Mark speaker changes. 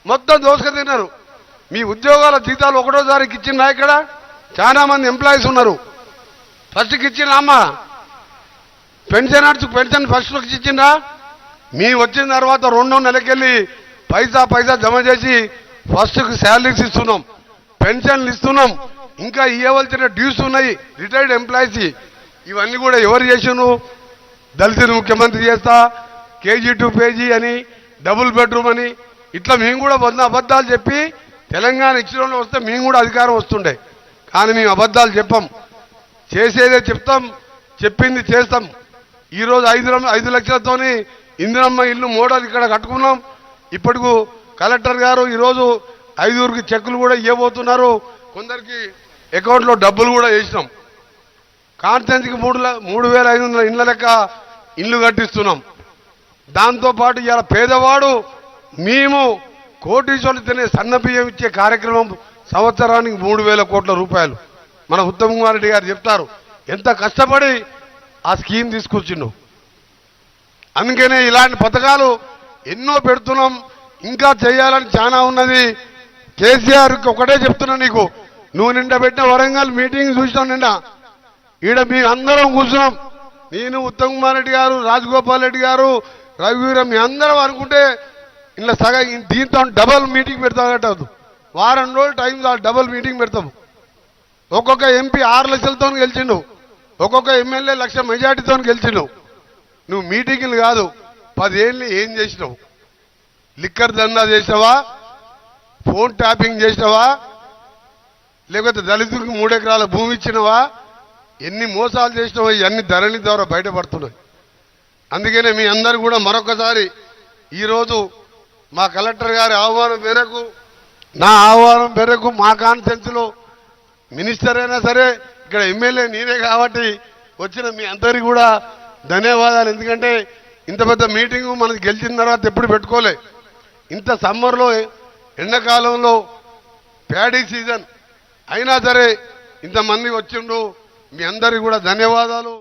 Speaker 1: మొత్తం దోసుకు తిన్నారు. మీ ఉద్యోగాల జీతాలు ఒకటోసారికి ఇచ్చిందా? ఇక్కడ చాలా మంది ఎంప్లాయీస్ ఉన్నారు. ఫస్ట్కి ఇచ్చిందా అమ్మ? పెన్షనర్స్ పెన్షన్ ఫస్ట్కి ఇచ్చిందా? మీ వచ్చిన తర్వాత 2 నెలకెళ్ళి పైసా పైసా జమ చేసి ఫస్ట్కి శాలరీస్ ఇస్తున్నాం, పెన్షన్లు ఇస్తున్నాం, ఇంకా ఇవ్వవలసిన డ్యూస్ ఉన్నాయి రిటైర్డ్ ఎంప్లాయీస్. ఇవన్నీ కూడా ఎవరు చేసిను? దళితులు ముఖ్యమంత్రి చేస్తా, కేజీ టు పేజీ అని, డబుల్ బెడ్రూమ్ అని, ఇట్లా మేము కూడా 100 అబద్ధాలు చెప్పి తెలంగాణ ఇచ్చిన వస్తే మేము కూడా అధికారం వస్తుండే. కానీ మేము అబద్ధాలు చెప్పాం, చేసేదే చెప్తాం, చెప్పింది చేస్తాం. ఈరోజు 5 లక్షలతోని ఇందిరమ్మ ఇల్లు మోడల్ ఇక్కడ కట్టుకున్నాం. ఇప్పటికు కలెక్టర్ గారు ఈరోజు 5గురికి చెక్కులు కూడా ఇవ్వబోతున్నారు. కొందరికి అకౌంట్లో డబ్బులు కూడా వేసినాం. కాన్స్టెన్సీకి 3,500 ఇండ్ల లెక్క ఇల్లు కట్టిస్తున్నాం. దాంతోపాటు ఇలా పేదవాడు మేము కోటీశ్వరులు తినే సన్న బియ్యం ఇచ్చే కార్యక్రమం సంవత్సరానికి 3,000 కోట్ల రూపాయలు. మన ఉత్తమ్ కుమార్ రెడ్డి గారు చెప్తారు ఎంత కష్టపడి ఆ స్కీమ్ తీసుకొచ్చిండు. అందుకనే ఇలాంటి పథకాలు ఎన్నో పెడుతున్నాం, ఇంకా చేయాలని చాలా ఉన్నది. కేసీఆర్కి ఒకటే చెప్తున్నా, నీకు నువ్వు నిండా పెట్టిన వరంగల్ మీటింగ్ చూసినాం. నిండా ఈడ మీ అందరం కూర్చున్నాం. నేను ఉత్తమ్ కుమార్ రెడ్డి గారు, రాజగోపాల్ రెడ్డి గారు, రఘువీరం, మీ అందరం అనుకుంటే ఇలా సగం దీంతో డబల్ మీటింగ్ పెడతాం. వారం రోజులు టైం డబల్ మీటింగ్ పెడతాం. ఒక్కొక్క ఎంపీ 6 లక్షలతో గెలిచిండు, ఒక్కొక్క ఎమ్మెల్యే 1 లక్ష మెజార్టీతో గెలిచిండు. నువ్వు మీటింగ్లు కాదు, 10 ఏళ్ళు ఏం చేసినావు? లిక్కర్ దందా చేసినావా? ఫోన్ ట్యాపింగ్ చేసినావా? లేకపోతే దళితులకు 3 ఎకరాల భూమి ఇచ్చినవా? ఎన్ని మోసాలు చేసినావో ఇవన్నీ ధరణి ద్వారా బయటపడుతున్నాయి. అందుకనే మీ అందరూ కూడా మరొకసారి ఈరోజు మా కలెక్టర్ గారి ఆహ్వానం మేరకు, నా ఆహ్వానం మేరకు మా కాన్స్టిట్యున్సీలో మినిస్టర్ అయినా సరే, ఇక్కడ ఎమ్మెల్యే నేనే కాబట్టి వచ్చిన మీ అందరికీ కూడా ధన్యవాదాలు. ఎందుకంటే ఇంత పెద్ద మీటింగు మనకి గెలిచిన తర్వాత ఎప్పుడు పెట్టుకోలే. ఇంత సమ్మర్లో ఎండాకాలంలో ప్యాడీ సీజన్ అయినా సరే ఇంతమంది వచ్చిండు. మీ అందరికీ కూడా ధన్యవాదాలు.